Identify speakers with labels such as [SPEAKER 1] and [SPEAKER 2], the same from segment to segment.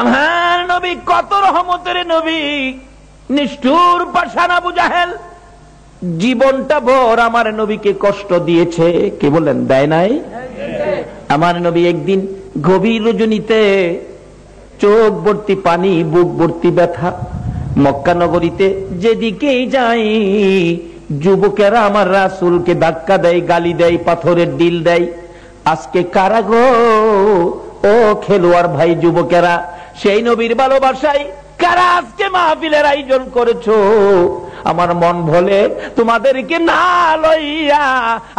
[SPEAKER 1] আমার নবী কত রহমতের নবী, নিষ্ঠুর পাষাণ আবু জাহেল জীবনটা ভর আমার নবীকে কষ্ট দিয়েছে। কি বলেন, দেয় নাই? আমার নবী একদিন গভীর রজনীতে চোখ ভর্তি পানি, বুক ভর্তি ব্যথা, মক্কা নগরীতে যেদিকেই যাই যুবকেরা আমার রাসূলকে ধাক্কা দেয়, গালি দেয়, পাথরের ডিল দেয়। আজকে কারা গো? ও খেলোয়াড় ভাই, যুবকেরা, সেই নবীর ভালোবাসায় কারা আজকে মাহফিলের আয়োজন করেছো? আমার মন বলে তোমাদেরকে না লইয়া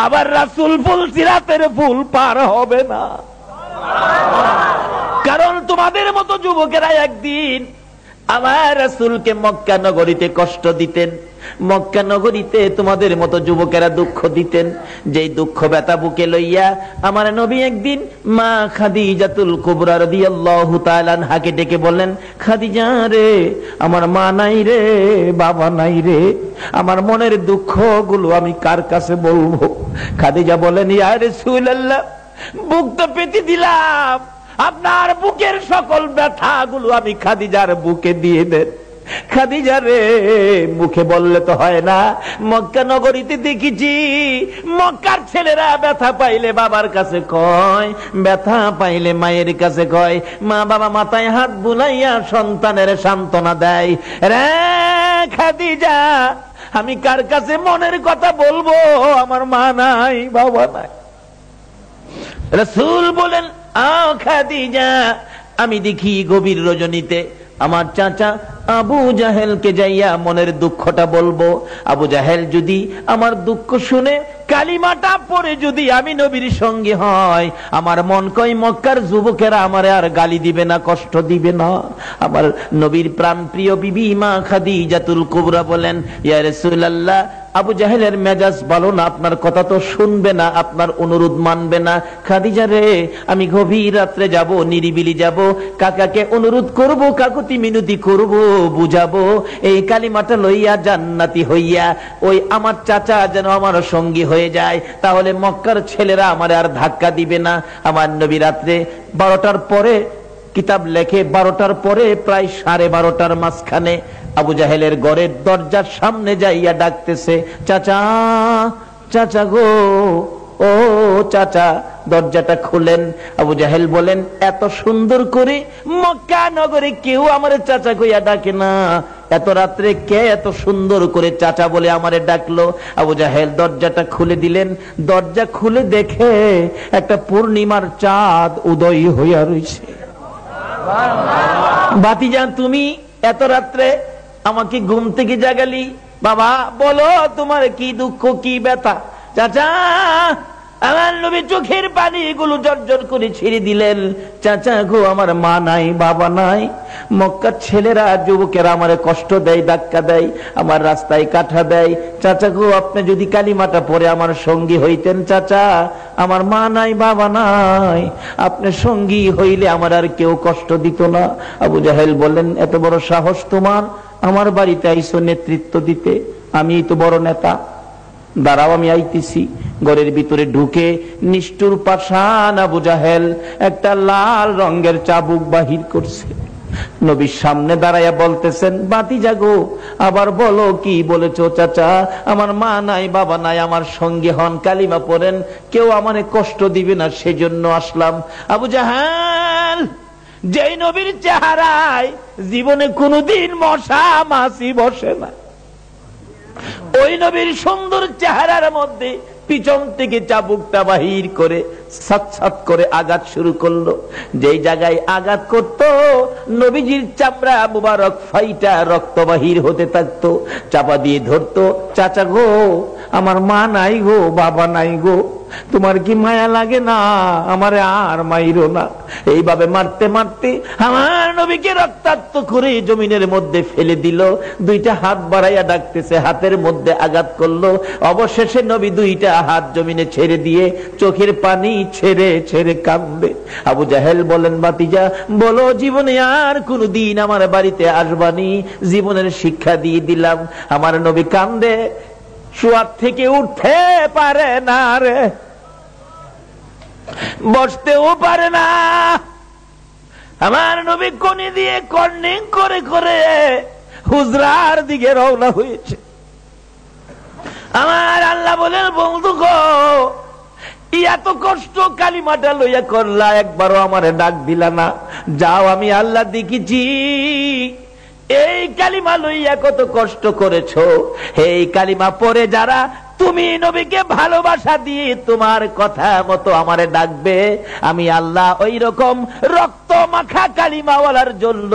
[SPEAKER 1] আবার রাসূল ফুল সিরাতের ফুল পার হবে না। কারণ তোমাদের মতো যুবকেরা একদিন আমার রাসূলকে মক্কা নগরীতে কষ্ট দিতেন, মক্কা নগরীতে তোমাদের মতো যুবকেরা দুঃখ দিতেন। যেই দুঃখ ব্যথা বুকে লইয়া আমার নবী একদিন মা খাদিজাতুল কুবরা রাদিয়াল্লাহু তাআলা আনহাকে ডেকে বললেন, খাদিজা রে, আমার মা নাই রে, বাবা নাই রে, আমার মনের দুঃখগুলো আমি কার কাছে বলবো? খাদিজা বলেন, ইয়া রাসূলুল্লাহ, বুক তো পেতে দিলাম, আপনার বুকের সকল ব্যথাগুলো আমি খাদিজার বুকে দিয়ে দেন। খাদিজা রে, মুখে বললে তো হয় না, মক্কা নগরীতে দেখেছি মক্কার ছেলেরা ব্যথা পাইলে বাবার কাছে কয়, ব্যথা পাইলে মায়ের কাছে কয়, মা বাবা মাথায় হাত বুলাইয়া সন্তানের সান্ত্বনা দেয়। রে খাদিজা, আমি কার কাছে মনের কথা বলবো? আমার মা নাই, বাবা নাই। রাসূল বলেন, আও খাদিজা, আমি দেখি গভীর রজনীতে আমার চাচা আবু জাহেলকে যাইয়া মনের দুঃখটা বলবো। আবু জাহেল যদি আমার দুঃখ শুনে কালিমাটা পড়ে যদি আমি নবীর সঙ্গে হয়, আমার মন কয় মক্কার যুবকেরা আমারে আর গালি দিবে না, কষ্ট দিবে না। আমার নবীর প্রাণ প্রিয় বিবি মা খাদিজাতুল কুবরা বলেন, ইয়া রাসূলুল্লাহ, আবু জাহেলের মেজাজ ভালো না, আপনার কথা তো শুনবে না, আপনার অনুরোধ মানবে না। খাদিজা রে, আমি গভীর রাত্রে যাব, নিরিবিলি যাব, কাকাকে অনুরোধ করব, কাকুতি মিনতি করব, বুঝাবো, এই কালিমাটা লইয়া জান্নাতি হইয়া ওই আমার চাচা যেন আমার সঙ্গী হয়ে যায়, তাহলে মক্কার ছেলেরা আমার আর ধাক্কা দিবে না। আমার নবী রাত্রে 12টার পরে, কিতাব লেখে 12টার পরে প্রায় 12:30টার মাঝখানে আবু জাহেলের ঘরের দরজার সামনে যাইয়া ডাকতেছে, চাচা, চাচা গো, ও চাচা, দরজাটা খুলেন। আবু জাহেল বলেন, এত সুন্দর করে মক্কা নগরে কেউ আমার চাচা কইয়া ডাকে না, এত রাত্রে কে এত সুন্দর করে চাচা বলে আমারে ডাকলো? আবু জাহেল দরজাটা খুলে দিলেন। দরজা খুলে দেখে একটা পূর্ণিমার চাঁদ উদয় হইয়া রইছে। ভাতিজা, তুমি এত রাত্রে আমাকে ঘুম থেকে জাগালি, বাবা বলো তোমার কি দুঃখ, কি ব্যথা? চাচা, আমার নবী চোখের পানি এগুলো জর্জর করে ছেড়ে দিলেন। চাচা গো, আমার মা নাই, বাবা নাই, মক্কার ছেলেরা যুবকেরা আমারে কষ্ট দেয়, ধাক্কা দেয়, আমার রাস্তায় কাঠা দেয়। চাচা গো, আপনি যদি কালিমাটা পড়ে আমার সঙ্গী হইতেন, চাচা, আমার মা নাই, বাবা নাই, আপনি সঙ্গী হইলে আমার আর কেউ কষ্ট দিত না। আবু জাহেল বললেন, এত বড় সাহস তোমার, আমার বাড়িতে আইসো নেতৃত্ব দিতে? আমি তো বড় নেতা, দাঁড়াও আমি আইতেছি। ঘরের ভিতরে ঢুকে নিষ্ঠুর পাষাণ আবু জাহেল একটা লাল রঙের চাবুক বাহির করছে। নবীর সামনে দাঁড়াইয়া বলতেছেন, ভাতিজা গো, আবার বলো, কি বলেছো? চাচা, আমার মা নাই, বাবা নাই, আমার সঙ্গে হন, কালিমা পড়েন, কেউ আমারে কষ্ট দিবে না, সেজন্য আসলাম। আবু জাহেল, যেই নবীর চেহারায় জীবনে কোনোদিন মশা মাছি বসে না, ওই নবীর সুন্দর চেহারার মধ্যে পিছন থেকে চাবুকটা বাহির করে সাত সাত করে আঘাত শুরু করলো। যেই জায়গায় আঘাত করত, নবীজির চামড়া মুবারক ফাইটা রক্ত বাহির হতে থাকতো। চাপা দিয়ে ধরতো, চাচা গো, আমার মা নাই গো, বাবা নাই গো, তোমার কি মায়া লাগে না? আমারে আর মাইরো না। এইভাবে মারতে মারতে আমার নবীকে রক্তাক্ত করে জমিনের মধ্যে ফেলে দিল। দুইটা হাত বাড়াইয়া ডাকতেছে, হাতের মধ্যে আঘাত করলো। অবশেষে নবী দুইটা হাত জমিনে ছেড়ে দিয়ে চোখের পানি ছেড়ে ছেড়ে কাঁদবে। আবু জাহেল বলেন, ভাতিজা বলো, জীবনে আর কোনদিন আমার বাড়িতে আসবানি? জীবনের শিক্ষা দিয়ে দিলাম। আমার নবী কান্দে, শোয়ার থেকে উঠতে পারে না রে, বসতেও পারে না, আমার নবী কোনি দিয়ে কর্নিং করে করে হুজরার দিকে রওনা হয়েছে। আমার আল্লাহ বলেন, বন্ধু গো, এত কষ্ট কালিমাটা লইয়া করলা, একবারও আমারে ডাক দিলা না। যাও, আমি আল্লাহ দেখেছি এই কালিমা লইয়া কত কষ্ট করেছো। এই কালিমা পরে যারা তুমি নবীকে ভালোবাসা দিয়ে তোমার কথা মতো আমারে ডাকবে, আমি আল্লাহ ওই রকম রক্ত মাখা কালিমাওয়ালার জন্য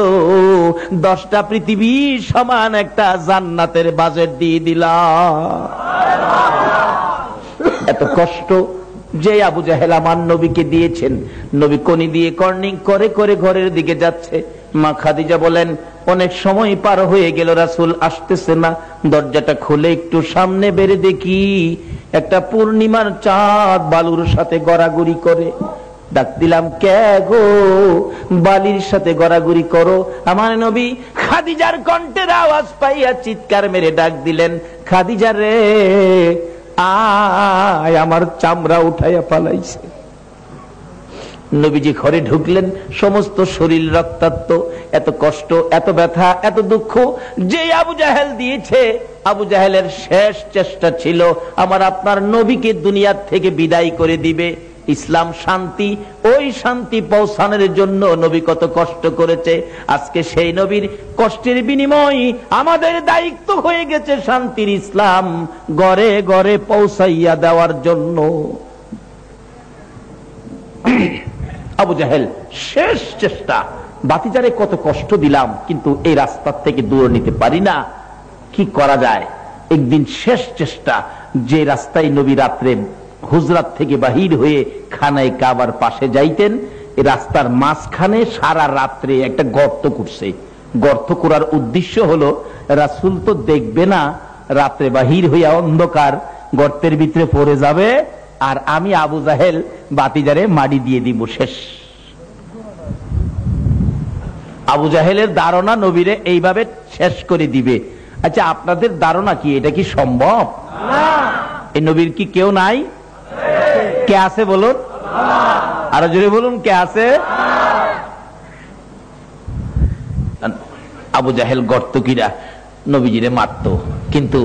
[SPEAKER 1] 10টা পৃথিবী সমান একটা জান্নাতের বাজেট দিয়ে দিলাম। এত কষ্ট যে আবু জাহেল আমার নবীকে দিয়েছেন। নবী কোনি দিয়ে কর্নিং করে করে ঘরের দিকে যাচ্ছে। মা খাদিজা বলেন, অনেক সময় পার হয়ে গেল, রাসূল আসতেছে না। দরজাটা খুলে একটু সামনে বেরে দেখি একটা পূর্ণিমার চাঁদ বালুর সাথে গড়াগড়ি করে। ডাক দিলাম, কে গো, বালির সাথে গড়াগড়ি করো? আমার নবী খাদিজার কণ্ঠের আওয়াজ পাইয়া চিৎকার মেরে ডাক দিলেন, খাদিজা রে, আয়, আমার চামড়া উঠাইয়া পালাইছে। নবীজি ঘরে ঢুকলেন, সমস্ত শরীর রক্তাক্ত। এত কষ্ট, এত ব্যথা, এত দুঃখ যে আবু জাহেল দিয়েছে। আবু জাহেলের শেষ চেষ্টা ছিল আমার আপনার নবীকে দুনিয়ার থেকে বিদায় করে দিবে। ইসলাম শান্তি, ওই শান্তি পৌঁছানোর জন্য নবী কত কষ্ট করেছে। আজকে সেই নবীর কষ্টের বিনিময় আমাদের দায়িত্ব হয়ে গেছে শান্তির ইসলাম ঘরে ঘরে পৌঁছাইয়া দেওয়ার জন্য। আবু জাহেল শেষ চেষ্টা, বাতিজারে কত কষ্ট দিলাম, কিন্তু এই রাস্তার থেকে দূর নিতে পারি না, কি করা যায়? একদিন শেষ চেষ্টা, যে রাস্তায় নবী রাত্রে হুজরাত থেকে বাহির হয়ে খানায় কাবার পাশে যাইতেন, এই রাস্তার মাঝখানে সারা রাত্রে একটা গর্ত করছে। গর্ত করার উদ্দেশ্য হলো রাসূল তো দেখবে না, রাত্রে বাহির হইয়া অন্ধকার গর্তের ভিতরে পড়ে যাবে, আর আমি আবু জাহেল বাতিজারে মাটি দিয়ে দিব, শেষ। আবু জাহেলের ধারণা নবীরে এইভাবে শেষ করে দিবে। আচ্ছা, আপনাদের ধারণা কি এটা কি সম্ভব? এই নবীর কি কেউ নাই? কে আছে বলুন? আরো জোরে বলুন, কে আছে? আবু জাহেল গর্ত কিরা নবীজিরে মারতো, কিন্তু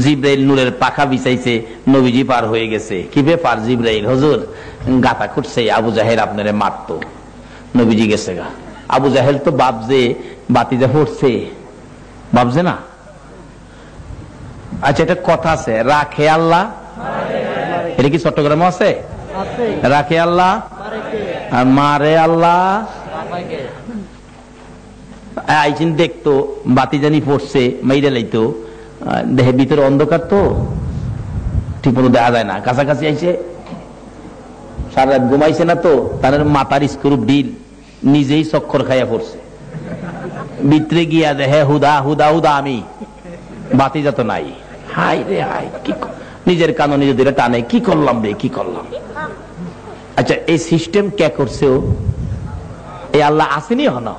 [SPEAKER 1] জিব্রাইল নূরের পাখা বিছাইছে, নবীজি পার হয়ে গেছে। কি ব্যাপার জিব্রাইল? হুজুর গাতা খুঁটছে, আবু জাহেল আপনারে মারতো, নবীজি গেছে গা। আবু জাহেল তো বাপজে বাতিজা পড়ছে, বাপজে না। আচ্ছা, এটা কথা আছে, রাখে আল্লাহ, এটা কি চট্টগ্রামে আছে? রাখে আল্লাহ আর মারে আল্লাহ। আইসিন দেখতো বাতিজানি পড়ছে, মাইরা লাইতো, দেহের ভিতরে অন্ধকার তো ঠিক মতো দেখা যায় না। কাছাকাছি আইছে, সারা রাত ঘুমাইছে না তো, তার মাথার স্ক্রু ডিল নিজেই চক্কর খাইয়া পড়ছে। ভিতরে গিয়া দেহে হুদা হুদা হুদা, আমি বাতিজা তো নাই। হাই রে হাই, কি নিজের কানো নিজে ধরে টানে, কি করলাম রে, কি করলাম। আচ্ছা, এই সিস্টেম কে করছে? এই আল্লাহ আসেনি হন?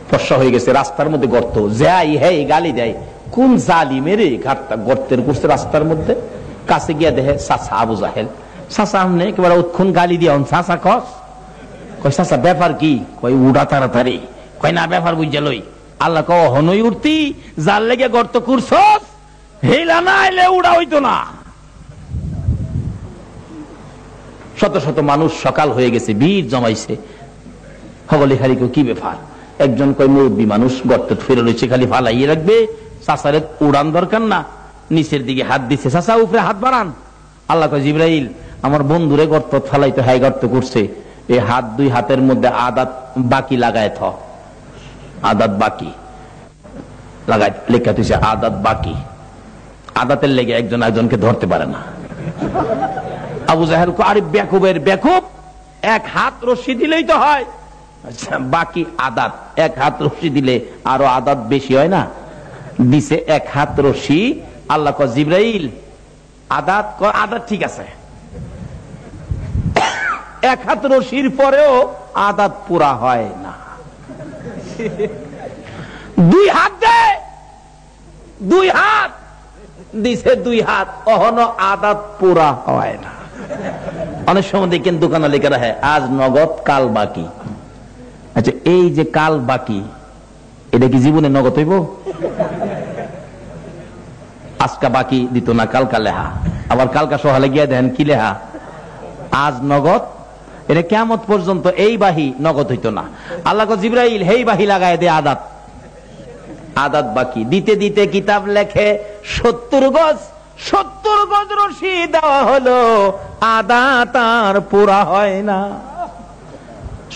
[SPEAKER 1] ফর্সা হয়ে গেছে, রাস্তার মধ্যে গর্ত, যাই হ্যাঁ গালি দেয়, কোন জালিমের ঘাটটা গর্তের করছে রাস্তার মধ্যে। কাছে গিয়া দেখে চাচা আবু জাহেল। চাচা আমনে একেবারে উৎক্ষণ গালি দিয়া, চাচা কস, কয় চাচা ব্যাপার কি? কয় উড়া তাড়াতাড়ি। কয় না, ব্যাপার বুঝা লই। আল্লাহ কয় হনই উঠতি, যার লেগে গর্ত করছস, হেলা না এলে উড়া হইতো না। শত শত মানুষ সকাল হয়ে গেছে, ভিড় জমাইছে, হগলি খালি কি ব্যাপার? একজন কয় মুরব্বী মানুষ গর্ত ফিরে রয়েছে, খালি ফালাইয়ে রাখবে, চাচারে উড়ান দরকার না। নিচের দিকে হাত দিচ্ছে, চাচা উপরে হাত বাড়ান। আল্লাহ কয় জিবরাইল, আমার বন্ধুরে গর্ত ফালাইতে হাই গর্ত করছে, এই হাত দুই হাতের মধ্যে আদাত বাকি লাগায় থ, আদাত বাকি লাগাই লেখা তুইছে, আদাত বাকি। আদাতের লেগে একজন একজনকে ধরতে পারে না। আবু জাহেল আরে বেকুবের বেকুব, এক হাত রশ্মি দিলেই তো হয়। আচ্ছা, বাকি আদাত, এক হাত রশ্মি দিলে আরো আদাত বেশি হয় না? দিছে এক হাত রশ্মি। আল্লাহ কয় জিবরাইল, আদাত আদাত ঠিক আছে, এক হাত রশির পরেও আদাত পুরা হয় না। দুই হাত দে, দুই হাত, দিছে 2 হাত, অহনো আদাত পুরা হয় না। অনেক সময় দেখেন দোকানে লেখা রাখে আজ নগদ কাল বাকি। আচ্ছা, এই যে কাল বাকি, এটা কি জীবনে নগদ হইব? আজকা বাকি দিত না, কালকা লেহা, আবার কালকা সকালে গিয়ে দেখেন কি লেহা আজ নগদ। এটা কিয়ামত পর্যন্ত এই বাহি নগদ হইতো না। আল্লাহ কো জিবরাইল হেই বাহি লাগায় দে আদাত, আদাত বাকি। দিতে দিতে কিতাব লেখে 70 গজ, 70 গজ রশি দেওয়া হলো, আদাত আর পুরা হয় না।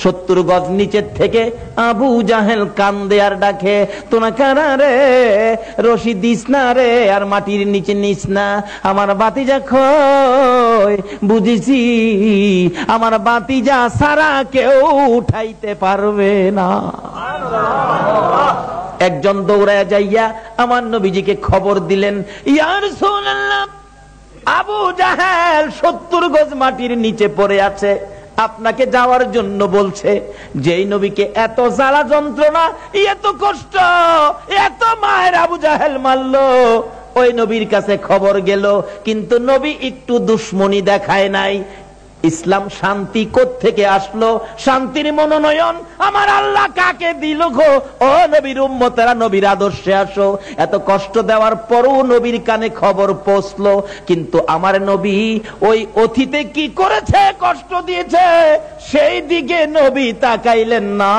[SPEAKER 1] 70 গজ নিচের থেকে আবু জাহেল কান্দে আর ডাকে, তোনা কারা রে, রশি দিস না রে, আর মাটির নিচে নিস না, আমার বাতিজা কই, বুঝেছি আমার বাতিজা সারা কেউ উঠাইতে পারবে না। একজন দৌড়ায় যাইয়া আমার নবীজিকে খবর দিলেন, ইয়া রাসূলুল্লাহ, আবু জাহেল 70 গজ মাটির নিচে পড়ে আছে, আপনাকে যাওয়ার জন্য বলছে। যেই নবীকে এত জ্বালা যন্ত্রণা, এত কষ্ট, এত মায়ের আবু জাহেল মারলো, ওই নবীর কাছে খবর গেল, কিন্তু নবী একটু দুশ্মনী দেখায় নাই। ইসলাম শান্তি কোত্থেকে আসলো? শান্তির মনোনয়ন আমার আল্লাহ কাকে দিল গো? ও নবীর উম্মতেরা, নবীর আদর্শে আসো। এত কষ্ট দেওয়ার পরও নবীর কানে খবর পৌঁছলো, কিন্তু আমার নবী ওই অতীতে কি করেছে, কষ্ট দিয়েছে, সেই দিকে নবী তাকাইলেন না।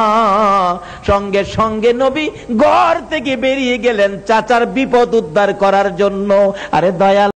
[SPEAKER 1] সঙ্গে সঙ্গে নবী ঘর থেকে বেরিয়ে গেলেন চাচার বিপদ উদ্ধার করার জন্য। আরে দয়াল,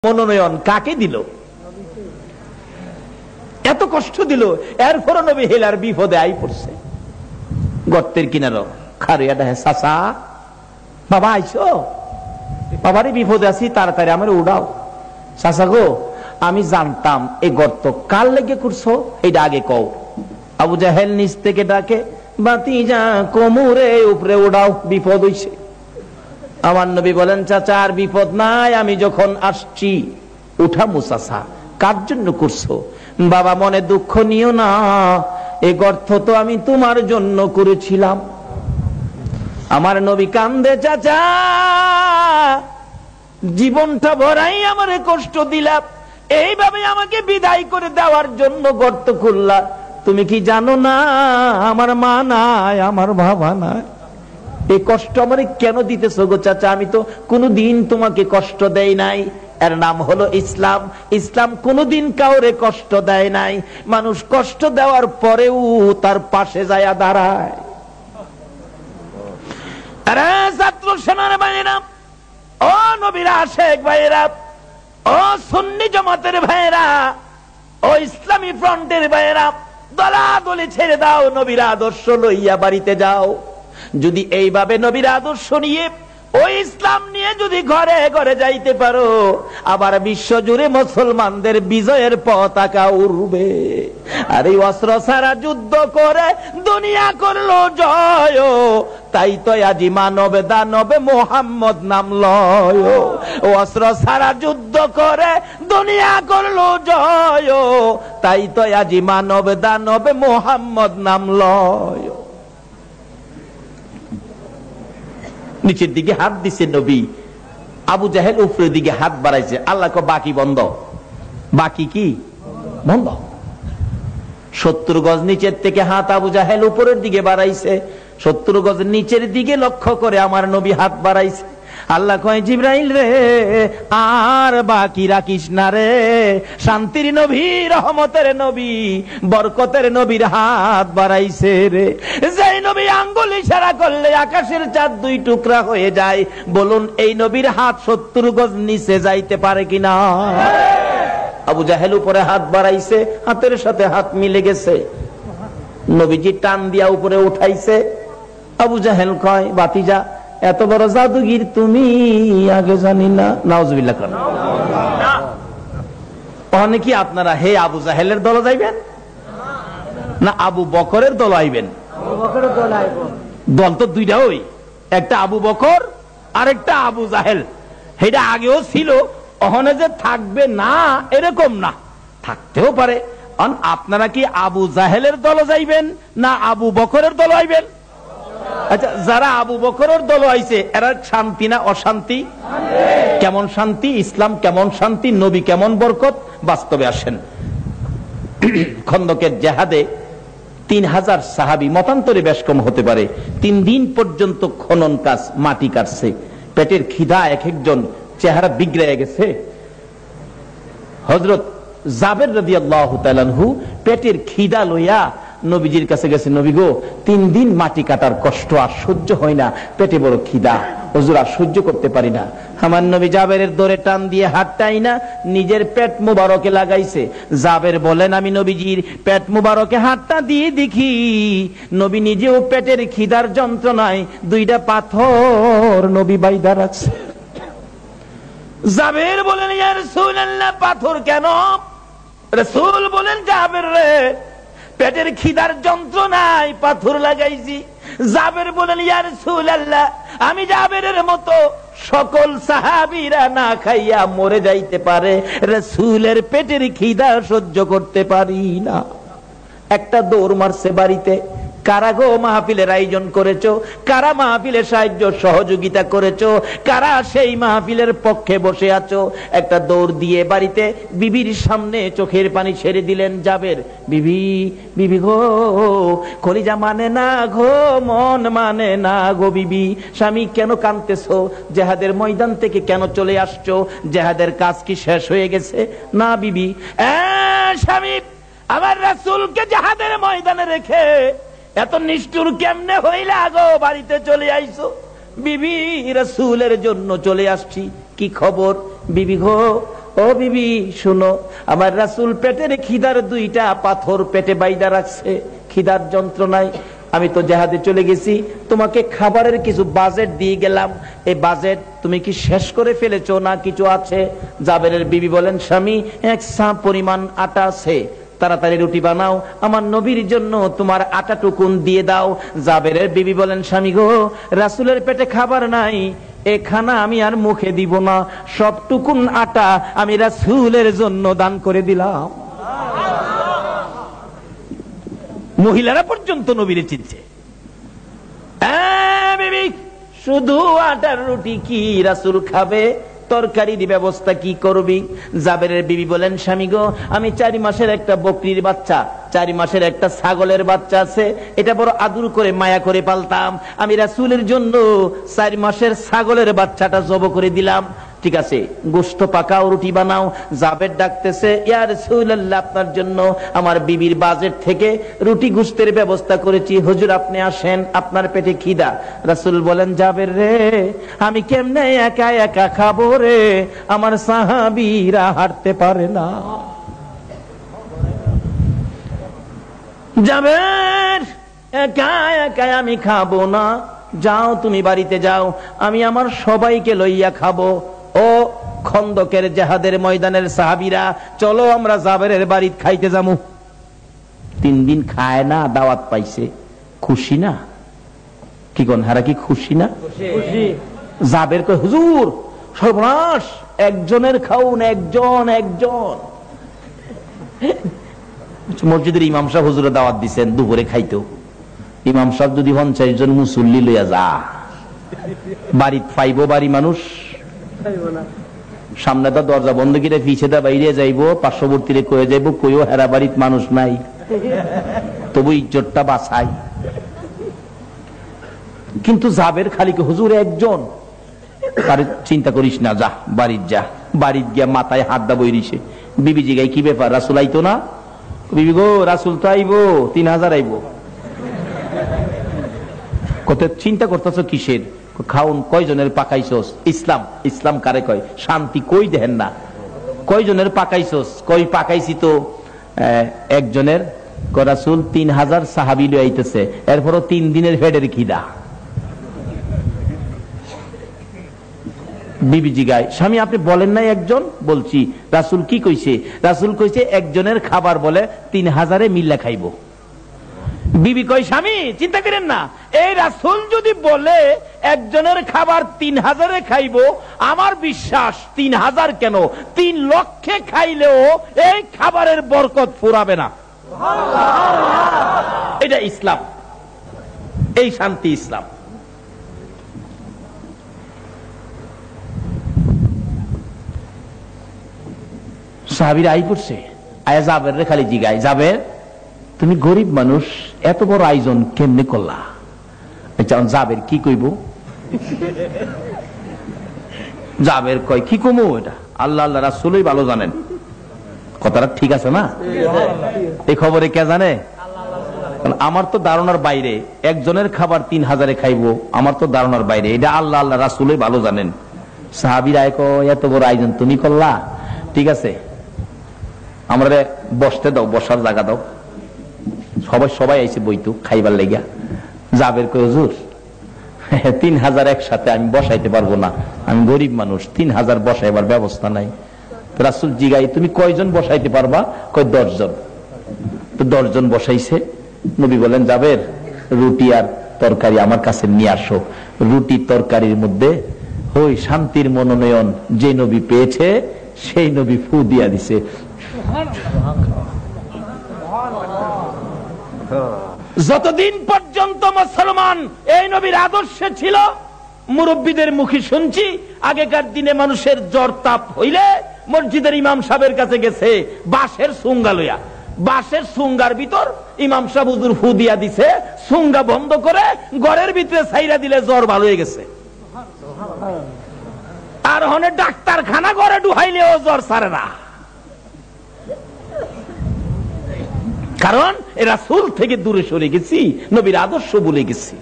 [SPEAKER 1] মনোনয়ন কাকে দিল? এত কষ্ট দিল, এরপর নবী হেলার বিপদে আই পড়ছে। গর্তের কিনারো খারিয়া দেখে, চাচা বাবা আইসো, বাবারই বিপদে আছি, তাড়াতাড়ি আমার উড়াও। চাচা গো, আমি জানতাম এই গর্ত কার লেগে করছো, এইটা আগে কও। আবু জাহেল নিচ থেকে ডাকে, বাতিজা কোমরে উপরে উড়াও, বিপদ হইছে। আমার নবী বলেন, চাচা আর বিপদ নাই, আমি যখন আসছি উঠামু। চাচা কার জন্য করছো? বাবা মনে দুঃখ নিও না, এই গর্ত তো আমি তোমার জন্য করেছিলাম। আমার নবী কান্দে, চাচা জীবনটা ভরাই আমারে কষ্ট দিলাম, এইভাবে আমাকে বিদায় করে দেওয়ার জন্য গর্ত খুললা। তুমি কি জানো না আমার মা নাই, আমার বাবা নাই, এই কষ্ট আমারে কেন দিতেছো গো চাচা? আমি তো কোনোদিন তোমাকে কষ্ট দেই নাই। এর নাম হলো ইসলাম। ইসলাম কোনোদিন কাউরে কষ্ট দেয় নাই। মানুষ কষ্ট দেওয়ার পরেও তার পাশে যায় দাঁড়ায়। আরে ছাত্র সেনার ভাইয়েরা, ও নবীর আশেক ভাইয়েরা, ও সুন্নি জামাতের ভাইয়েরা, ও ইসলামী ফ্রন্টের ভাইয়েরা, দলাদলি ছেড়ে দাও, নবীর আদর্শ লইয়া বাড়িতে যাও। যদি এইভাবে নবীর আদর্শ নিয়ে ওই ইসলাম নিয়ে যদি ঘরে ঘরে যাইতে পারো, আবার বিশ্ব জুড়ে মুসলমানদের বিজয়ের পতাকা উড়বে। আর এই অস্ত্র ছাড়া যুদ্ধ করে দুনিয়া করলো জয়, তাই তো আজি মানব দানবে মোহাম্মদ নাম লয়। অস্ত্র ছাড়া যুদ্ধ করে দুনিয়া করলো জয়, তাই তো আজি মানব দানবে মোহাম্মদ নাম লয়। নিচের দিকে হাত দিছে নবী, আবু জাহেল উপরের দিকে হাত বাড়াইছে। আল্লাহ কো বাকি বন্ধ, বাকি কি বন্ধ। 70 গজ নিচের থেকে হাত আবু জাহেল উপরের দিকে বাড়াইছে, 70 গজ নিচের দিকে লক্ষ্য করে আমার নবী হাত বাড়াইছে। আল্লাহ কয় জিবরাইল রে, আর বাকি রাখিস না রে, শান্তির নবী, রহমতের নবী, বরকতের নবীর হাত বাড়াইছে রে। যেই নবী আঙ্গুল ইশারা করলে আকাশের চাঁদ 2 টুকরা হয়ে যায়, বলুন এই নবীর হাত 70 গজ নিচে যাইতে পারে কিনা? আবু জাহেল উপরে হাত বাড়াইছে, হাতের সাথে হাত মিলে গেছে, নবীজি টান দিয়া উপরে উঠাইছে। আবু জাহেল কয় বাতিজা, এত বড় জাদুগির তুমি, আগে জানি না। নাউজুবিল্লাহ করেন। অনেকে আপনারা হে আবু জাহেলের দল যাইবেন না আবু বকরের দল আইবেন? দল তো দুইটা, ওই একটা আবু বকর আর একটা আবু জাহেল। এটা আগেও ছিল, ওখানে যে থাকবে না এরকম না, থাকতেও পারে। আপনারা কি আবু জাহেলের দল যাইবেন না আবু বকরের দল আইবেন? আচ্ছা, যারা আবু বকরের দল আইছে এরা শান্তি না অশান্তি? কেমন শান্তি? ইসলাম কেমন শান্তি? নবী কেমন বরকত? বাস্তবে আসেন। খন্দকের জেহাদে 3000 সাহাবী, মতান্তরে বেশ কম হতে পারে, 3 দিন পর্যন্ত খনন কাজ, মাটি কাটছে। পেটের খিদা এক একজন চেহারা বিগড়ে গেছে। হযরত জাবের রাদিয়াল্লাহু তাআলা আনহু পেটের খিদা লইয়া নবীজির কাছে গেছে, নবী গো 3 দিন মাটি কাটার কষ্ট আর সহ্য হয় না, পেটে বড় খিদা, হুজুর আর সহ্য করতে পারি না। আমার নবী জাবেরের দরে টান দিয়ে হাতটাই না নিজের পেট মুবারকে লাগাইছে। জাবের বলেন, আমি নবীজির পেট মুবারকে হাতটা দিয়ে দেখি নবী নিজেও পেটের খিদার যন্ত্রণায় 2টা পাথর নবী বাইদা রাখছে। জাবের বলেন, ইয়া রাসূলুল্লাহ, পাথর কেন? রাসূল বলেন, জাবের রে, পেটের খিদার যন্ত্রণায় পাথর লাগাইছি। জাবের বলেন, ইয়া রাসূলুল্লাহ, আমি জাবেরের মতো সকল সাহাবীরা না খাইয়া মরে যাইতে পারে, রাসূলের পেটের খিদা সহ্য করতে পারি না। একটা দৌড় মারছে বাড়িতে। কারা গো মাহফিলের আয়োজন করেছো? কারা মাহফিলের সাহায্য সহযোগিতা করেছো? কারা সেই মাহফিলের পক্ষে বসে আছো? একটা দৌড় দিয়ে বাড়িতে বিবির সামনে চোখের পানি ছেড়ে দিলেন জাবের। বিবি, বিবি গো, কলিজা মানে না গো, মন মানে না গো বিবি, স্বামী কেন কাঁদতেছো? জেহাদের ময়দান থেকে কেন চলে আসছো? জেহাদের কাজ কি শেষ হয়ে গেছে? না বিবি। স্বামী, আমার রাসূলকে জেহাদের ময়দানে রেখে এত নিষ্ঠুর কেমনে হইলা গো, বাড়িতে চলে আইছো? বিবি, রাসূলের জন্য চলে আসছি। কি খবর? বিবি গো, ও বিবি শুনো, আমার রাসূল পেটের খিদার 2টা পাথর পেটে বাইদা রাখছে, খিদার যন্ত্রণায়। আমি তো জেহাদে চলে গেছি, তোমাকে খাবারের কিছু বাজেট দিয়ে গেলাম, এই বাজেট তুমি কি শেষ করে ফেলেছো না কিছু আছে? জাবেরের বিবি বলেন, স্বামী 1 সা পরিমাণ আটা আছে, তাড়াতাড়ি রুটি বানাও, আমার নবীর জন্য তোমার আটা টুকুন দিয়ে দাও। জাবেরের বিবি বলেন, স্বামী গো, রাসূলের পেটে খাবার নাই, এ খানা আমি আর মুখে দিব না, সবটুকুন আটা আমি রাসূলের জন্য দান করে দিলাম। মহিলারা পর্যন্ত নবীরে চিনছে। বিবি, শুধু আটার রুটি কি রাসূল খাবে? তরকারির ব্যবস্থা কি করবি? জাবেরের বিবি বলেন, স্বামী গো, আমি 4 মাসের একটা বকরির বাচ্চা, 4 মাসের একটা ছাগলের বাচ্চা আছে, এটা বড় আদর করে মায়া করে পালতাম, আমি রাসূলের জন্য 4 মাসের ছাগলের বাচ্চাটা জব করে দিলাম। ঠিক আছে, গোশত পাকাও, রুটি বানাও। জাবের ডাকতেছে, ইয়া রাসূলুল্লাহ, আপনার জন্য আমার বিবির বাজেট থেকে রুটি গোশতের ব্যবস্থা করেছি, হুজুর আপনি আসেন, আপনার পেটে খিদা। রাসূল বলেন, জাবের রে, আমি কেমনে একা একা খাবো রে, আমার সাহাবীরা হাঁটতে পারে না। জাবের, একা একা আমি খাবো না, যাও তুমি বাড়িতে যাও, আমি আমার সবাইকে লইয়া খাবো। ও খন্দকের জিহাদের ময়দানের সাহাবীরা, চলো আমরা জাবেরের বাড়িতে খাইতে যামু। 3 দিন খায় না, দাওয়াত পাইছে, খুশি না? কি কোন হারা, কি খুশি না? জাবের কয়, হুজুর সর্বনাশ, একজনের খাউন, একজন। মসজিদের ইমাম সাহেব হুজুরে দাওয়াত দিচ্ছেন দুপুরে খাইতেও। ইমাম সাহেব যদি 50 জন মুসল্লি লইয়া যা, বাড়িত পাইব বাড়ি মানুষ? সামনে তো দরজা বন্ধ করে পিছে দা বাইরে যাইব, পার্শ্ববর্তীরে কয়ে যাইব, কইও হেরা বাড়িত মানুষ নাই, তবু ইজ্জতটা বাঁচাই। কিন্তু জাবের খালিকে, হুজুর একজন। তারে চিন্তা করিস না, যা বাড়িত যা। বাড়িত গিয়া মাথায় হাত দা বইরিছে। বিবি জিগাই, কি ব্যাপার, রাসূল আইতো না? বিবি গো, রাসূল তো আইবো, 3000 আইবো। কত চিন্তা করতেছ কিসের? খাউন কয়জনের পাকাইছস? ইসলাম কারে কয়? শান্তি কই দেখেন না? কয়জনের পাকাইছস? কই পাকাইছি তো একজনের। রাসূল 3000 সাহাবী লই আইতেছে, এরপরও 3 দিনের ফেডের খিদা। বিবি জিগায়, স্বামী আপনি বলেন নাই একজন? বলছি। রাসূল কি কইছে? রাসূল কইছে একজনের খাবার বলে 3000 মিল্লা খাইব। বিবি কই, স্বামী চিন্তা করেন না, এই রাসূল যদি বলে একজনের খাবার 3000 খাইব, আমার বিশ্বাস 3000 কেন 3 লক্ষে খাইলেও এই খাবারের বরকত ফুরাবে না। এটা ইসলাম, এই শান্তি ইসলাম। সাহাবীরা আই পড়ছে, আয়া জাবের রে খালি জিগায়, জাবের তুমি গরিব মানুষ, এত বড় আয়োজন কেমনে করলা? জাবের কি কইব? জাবের কয়, কি কমু, এটা আল্লাহ আল্লাহ রাসূলই ভালো জানেন। কথাটা ঠিক আছে না? এই খবরে কে জানে? আমার তো ধারণার বাইরে, একজনের খাবার 3000 খাইবো, আমার তো ধারণার বাইরে, এটা আল্লাহ আল্লাহ রাসূলই ভালো জানেন। সাহাবীরা কয়, এত বড় আয়োজন তুমি করলা, ঠিক আছে আমরা বসতে দাও, বসার জায়গা দাও। সবাই আইছে বইতু খাইবার লেগা। জাবের কয়, হুজুর 3000 একসাথে আমি বসাইতে পারবো না, আমি গরিব মানুষ, 3000 বসাইবার ব্যবস্থা নাই। রাসূল জিগাই, তুমি কয়জন বসাইতে পারবা? কয় 10 জন। তো 10 জন বসাইছে। নবী বলেন, জাবের রুটি আর তরকারি আমার কাছে নিয়ে আসো। রুটি তরকারির মধ্যে ওই শান্তির মনোনয়ন যে নবী পেয়েছে, সেই নবী ফু দিয়া দিছে। যতদিন পর্যন্ত মুসলমান এই নবীর আদর্শে ছিল, মুরব্বীদের মুখে শুনছি, আগেকার দিনে মানুষের জ্বর তাপ হইলে মসজিদের ইমাম সাহেবের কাছে গেছে বাঁশের সুঙ্গা লইয়া। বাঁশের সুঙ্গার ভিতর ইমাম সাহেব হুজুর ফু দিয়া দিছে, সুঙ্গা বন্ধ করে ঘরের ভিতরে ছাইরা দিলে জ্বর ভালো হয়ে গেছে। আর হনে ডাক্তারখানা ঘরে ঢুকাইলেও জ্বর ছাড়ে না, কারণ রাসূল থেকে দূরে সরে গেছি, নবীর আদর্শ ভুলে গেছি।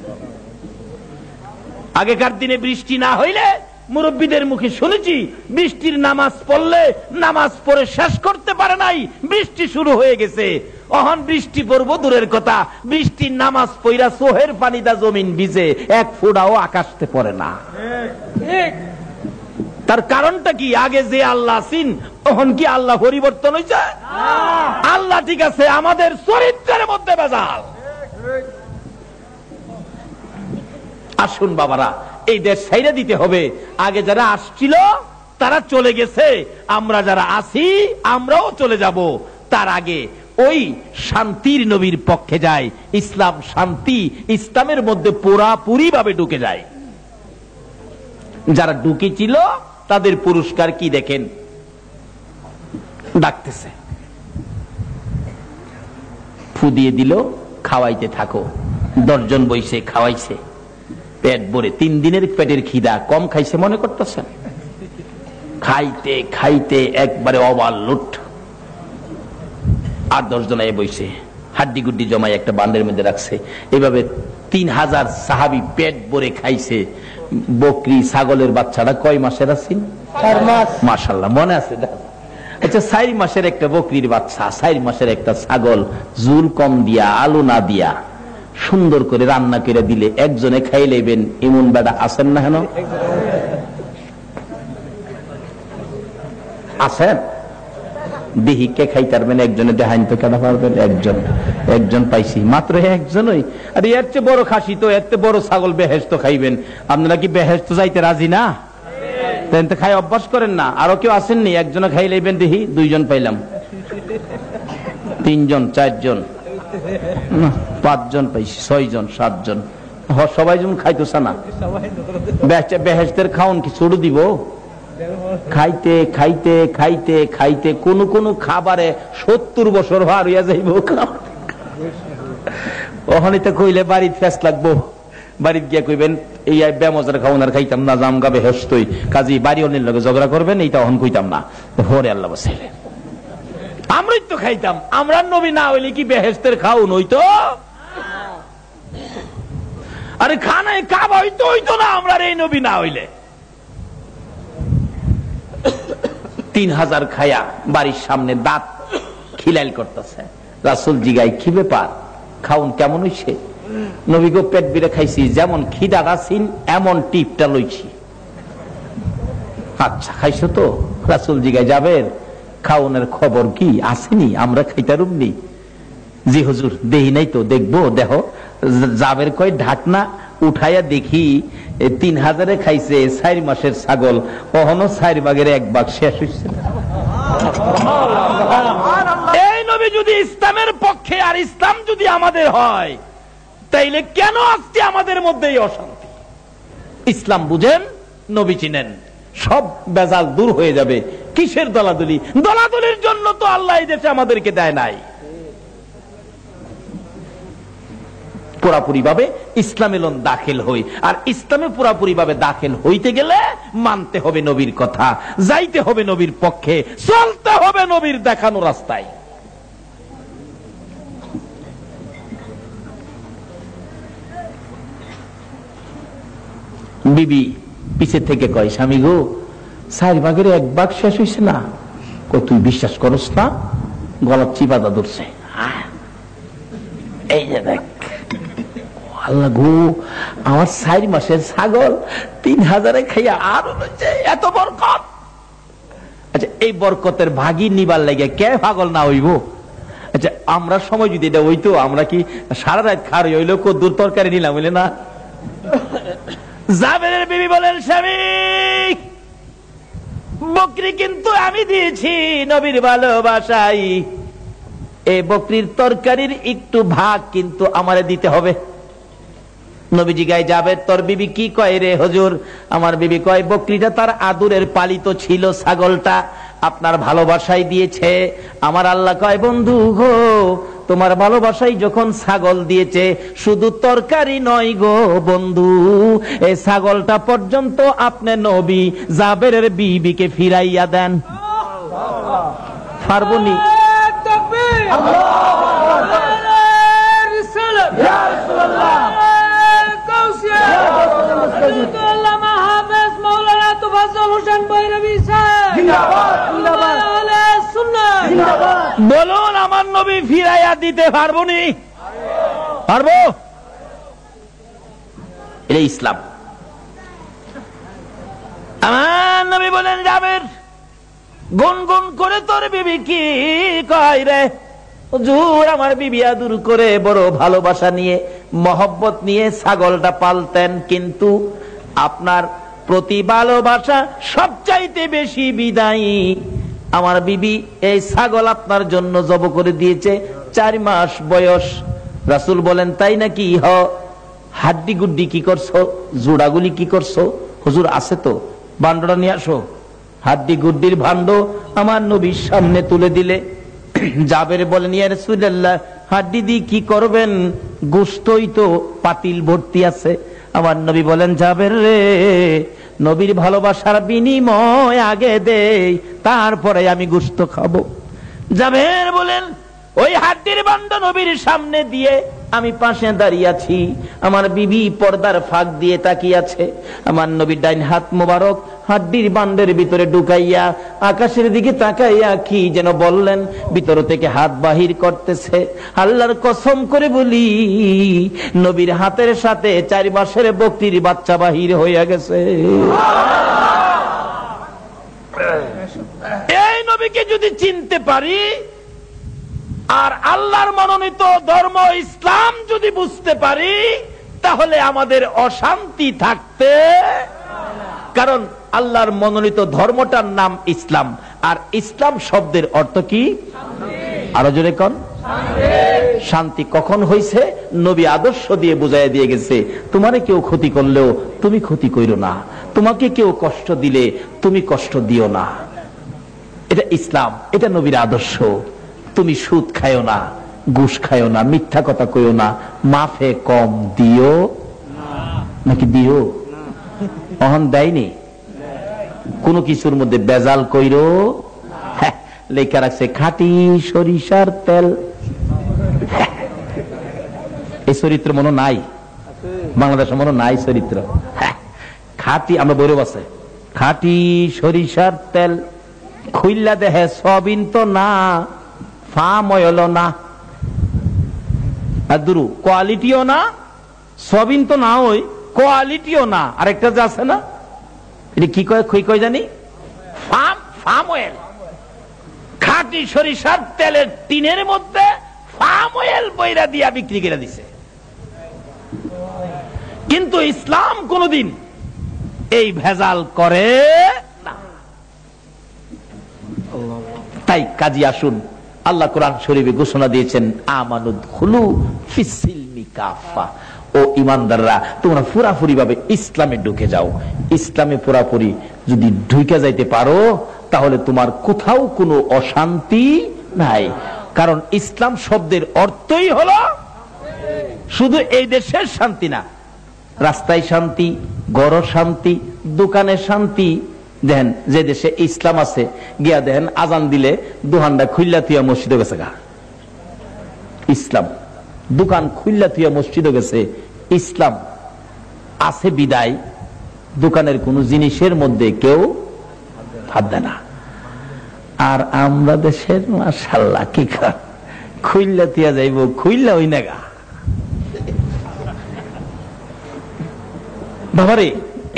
[SPEAKER 1] আগেকার দিনে বৃষ্টি না হইলে মুরব্বীদের মুখে শুনেছি, বৃষ্টির নামাজ পড়লে নামাজ পড়ে শেষ করতে পারে নাই, বৃষ্টি শুরু হয়ে গেছে। অহন বৃষ্টি পড়বো দূরের কথা, বৃষ্টির নামাজ পইরা সোহের পানিদা জমিন ভিজে, 1 ফোঁটাও আকাশতে পড়ে না। তার কারণটা কি? আগে যে আল্লাহ আছেন, তখন কি আল্লাহ পরিবর্তন হয়েছে? আল্লাহ ঠিক আছে, আমাদের চরিত্রের মধ্যে ভেজাল। আসুন বাবারা, এই দেশ ছাইড়া দিতে হবে। আগে যারা আসছিল তারা চলে গেছে, আমরা যারা আছি আমরাও চলে যাব। তার আগে ওই শান্তির নবীর পক্ষে যায়। ইসলাম শান্তি, ইসলামের মধ্যে পুরাপুরি ভাবে ঢুকে যায়। যারা ঢুকেছিল তাদের পুরস্কার কি দেখেন, ডাকতেছে, ফু দিয়ে দিল, খাওয়াইতে থাকো। 10 জন বইছে, খাওয়াইছে পেট ভরে। 3 দিনের পেটের খিদা, কম খাইছে মনে করতেছেন? খাইতে খাইতে একবারে ওভারলোড। আর 10 জন বইছে, হাড্ডি গুড্ডি জমাই একটা বান্ডের মধ্যে রাখছে। এইভাবে 3000 সাহাবী পেট ভরে খাইছে। বকরি ছাগলের বাচ্চাটা কয় মাসের আছেন? 4 মাস। মাশাআল্লাহ, মনে আছে? আচ্ছা, 4 মাসের একটা বকরির বাচ্চা, 4 মাসের একটা ছাগল, জুল কম দিয়া, আলু না দিয়া, সুন্দর করে রান্না করে দিলে একজনে খাই লেবেন, এমন বেটা আছেন না? হেন আছেন? দেহি কে খাইতে পারবেন? একজনে দেখাইন তো কেন পারবেন? একজন পাইছি, মাত্র একজনই। আর এর চেয়ে বড় খাসি তো, এর চেয়ে বড় ছাগল বেহেশত খাইবেন। আপনারা কি বেহেশত যাইতে রাজি না? তাই তো খাই অভ্যাস করেন না। আরো কেউ আসেননি? একজনে খাই লেবেন দেহি। 2 জন পাইলাম, 3 জন, 4 জন, 5 জন পাইছি, 6 জন, 7 জন। সবাই যেমন খাইতেছে না। বেহেশতের খাওন কি ছোট দিব? খাইতে খাইতে খাইতে খাইতে কোন কোন খাবারে 70 বছর ভার হইয়া যাইব। ওখানে তো কইলে বাড়িতে ফেস লাগবো। বাড়িতে গিয়া কইবেন এই বেমজার খাওন আর খাইতাম না, জামগা বেহেশতই, কাজী বাড়ি অন্যের লগে ঝগড়া করবেন, এইটা অহন কইতাম না। হরে আল্লাহ বাসাইলে, আমরাই তো খাইতাম। আমরা নবী না হইলে কি বেহেশতের খাওন হইতো? আরে খানায় কাবা হইতো না আমরা এই নবী না হইলে। 3000 খায়া বাড়ির সামনে দাঁত খিলাইল করতেছে। রাসূল জিগাই কি ব্যাপার, খাউন কেমন হইছে? নবী গো পেট বিরে খাইছি, যেমন খিদা গাছিন এমন টিপটা লইছি। আচ্ছা খাইছো তো? রাসূল জিগাই যাবের খাউনের খবর কি আসেনি? আমরা খাইতারুমনি। জি হুজুর, দেহি নাই তো, দেখবো। দেখো যাবের কয় ঢাকনা উঠাইয়া দেখি 3000 খাইছে 4 মাসের ছাগল, কখনো 4 ভাগের 1 ভাগ শেষ হইছে। এই নবী যদি ইসলামের পক্ষে আর ইসলাম যদি আমাদের হয়, তাইলে কেন আজকে আমাদের মধ্যে এই অশান্তি? ইসলাম বুঝেন, নবী চিনেন, সব বেজাল দূর হয়ে যাবে। কিসের দলাদলি? দলাদলির জন্য তো আল্লাহ এই দেশে আমাদেরকে দেয় নাই। পুরাপুরি ভাবে ইসলামে দাখিল হই, আর ইসলামে পুরাপুরি ভাবে দাখিল হইতে গেলে মানতে হবে নবীর কথা, যাইতে হবে নবীর পক্ষে, চলতে হবে নবীর দেখানো রাস্তায়। বিবি পিছে থেকে কয়, স্বামী গো 4 ভাগের 1 ভাগ শেষ হইছে না। তুই বিশ্বাস করস না? গলার চিপাদা ধরছে। এই যে দেখ, আল্লাহ গো, আমার 4 মাসের ছাগল 3000 খাইয়া আর এত বরকত। আচ্ছা, এই বরকতের ভাগই নিবার লাগে কে পাগল না হইব? আচ্ছা, আমরা সময় যদি এটা হইতো, আমরা কি সারা রাত খার হইলো কদ্দুর তরকারি নিলাম হইলে না? জাবেরের বিবি বলেন, স্বামী বকরি কিন্তু আমি দিয়েছি নবীর ভালোবাসাই, এই বকরির তরকারির একটু ভাগ কিন্তু আমারে দিতে হবে। নবীজি গায়ে যাবে, তোর বিবি কি কয় রে হুজুর? আমার বিবি কয়, বকরিটা তার আদুরের পালিত ছিল, ছাগলটা আপনার ভালোবাসাই দিয়েছে। আমার আল্লাহ কয়, বন্ধু গো, তোমার ভালোবাসাই যখন ছাগল দিয়েছে, শুধু তরকারি নয় গো বন্ধু, এই ছাগলটা পর্যন্ত আপনি নবী জাবেরের বিবিকে ফিরাইয়া দেন। পারবনি? বলুন, আমার নবী ফিরাইয়া দিতে পারবো নি? পারবো? এটা ইসলাম। আমার নবী বলেন, যাবের গুনগুন করে তোর বিবি কি কয় রে? হুজুর, আমার বিবি আদর করে বড় ভালোবাসা নিয়ে মহব্বত নিয়ে ছাগলটা পালতেন, কিন্তু আপনার প্রতি ভালোবাসা সবচাইতে বেশি বিদায়ী আমার বিবি এই ছাগল আপনার জন্য জব করে দিয়েছে, 4 মাস বয়স। রাসূল বলেন, তাই নাকি? হাড্ডি গুড্ডি কি করছো? জোড়াগুলি কি করছো? হুজুর আছে তো, ভান্ডটা নিয়ে আসো। হাড্ডি গুড্ডির ভান্ড আমার নবীর সামনে তুলে দিলে জাবের বলেন, ইয়া রাসূলুল্লাহ, হাড্ডি দিয়ে কি করবেন? গোশতই তো পাতিল ভর্তি আছে। আমার নবী বলেন, জাবের রে, নবীর ভালোবাসার বিনিময় আগে দেই, তারপরে আমি গোশত খাবো। জাবের বলেন, ওই হাড্ডির ভান্ড নবীর সামনে দিয়ে আমি পাশে দাঁড়িয়ে আছি, আমার বিবি পর্দার ফাঁক দিয়ে তাকিয়ে আছে। আমার নবীর ডাইন হাত মোবারক হাড্ডির বান্ডের ভিতরে ঢুকাইয়া আকাশের দিকে তাকাইয়া কি যেন বললেন, ভিতর থেকে হাত বাহির করতেছে। আল্লাহর কসম করে বলি, নবীর হাতের সাথে 4 মাসের বকরির বাচ্চা বাহির হইয়া গেছে। এই নবীকে যদি চিনতে পারি আর আল্লাহর মনোনীত ধর্ম ইসলাম যদি বুঝতে পারি, তাহলে আমাদের অশান্তি থাকতে, কারণ আল্লাহর মনোনীত ধর্মটার নাম ইসলাম, আর ইসলাম শব্দের অর্থ কি? আরো জোরে কোন? শান্তি। কখন হইছে? নবী আদর্শ দিয়ে বুঝাইয়া দিয়ে গেছে, তোমারে কেউ ক্ষতি করলেও তুমি ক্ষতি কইরো না, তোমাকে কেউ কষ্ট দিলে তুমি কষ্ট দিও না। এটা ইসলাম, এটা নবীর আদর্শ। তুমি সুদ খায়ও না, ঘুষ খায়ও না, মিথ্যা কথা কইও না, মাফে কম দিও নাকি দিও? অহন দেয়নি, কোন কিছুর মধ্যে বেজাল কইরো। লেখা রাখছে খাঁটি সরিষার তেল। এই চরিত্র মনে নাই বাংলাদেশে, মনে নাই চরিত্র। খাঁটি, আমরা বৈরব আছে, খাঁটি সরিষার তেল খুইল্লা দেহে সবিন তো না, ফার্ম অয়েল না, আর দুরু কোয়ালিটিও না, সবিন তো না, ওই কোয়ালিটিও না। আরেকটা যে আছে না, এটা কি কয়, কই জানি, ফার্ম অয়েল। খাঁটি সরিষার তেলের টিনের মধ্যে ফার্ম অয়েল বইরা দিয়া বিক্রি করে দিছে। কিন্তু ইসলাম কোনদিন এই ভেজাল করে না। তাই কাজী আসুন, আল্লাহ কোরআন শরীফে ঘোষণা দিয়েছেন, আমানুদখুলু ফিস-সিলমি কাফা, ও ঈমানদাররা তোমরা পুরাপুরি ভাবে ইসলামে ঢুকে যাও। ইসলামে পুরাপুরি যদি ঢুকে যাইতে পারো, তাহলে তোমার কোথাও কোনো অশান্তি নাই। কারণ ইসলাম শব্দের অর্থই হলো শুধু এই দেশের শান্তি না, রাস্তায় শান্তি, ঘরে শান্তি, দোকানে শান্তি। দেখেন যে দেশে ইসলাম আছে, গিয়া দেখেন আজান দিলে দোকানটা খুললা থিয়া মসজিদে গেছে গা, ইসলাম। দোকান খুললা থিয়া মসজিদে গেছে, ইসলাম আছে বিদায় দোকানের কোন জিনিসের মধ্যে কেউ হাত দেয় না। আর আমরা দেশের মাশাআল্লাহ কি খুললা থিয়া যাইব, খুললা হই না গা বাবারে।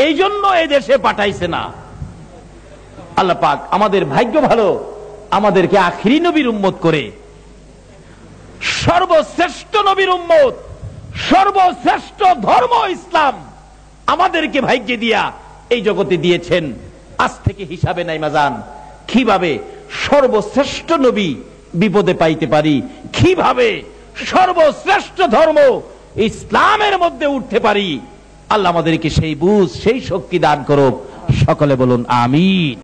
[SPEAKER 1] এই জন্য এই দেশে পাঠাইছে না আল্লাহ পাক। আমাদের ভাগ্য ভালো, আমাদেরকে আখিরি নবীর উম্মত করে, সর্বশ্রেষ্ঠ নবীর উম্মত, সর্বশ্রেষ্ঠ ধর্ম ইসলাম আমাদেরকে ভাগ্যে দিয়া এই জগতে দিয়েছেন। আজ থেকে হিসাবে নাই মাজান, কিভাবে সর্বশ্রেষ্ঠ নবী বিপদে পাইতে পারি, কিভাবে সর্বশ্রেষ্ঠ ধর্ম ইসলামের মধ্যে উঠতে পারি। আল্লাহ আমাদেরকে সেই বুঝ, সেই শক্তি দান করুক। সকলে বলুন আমিন।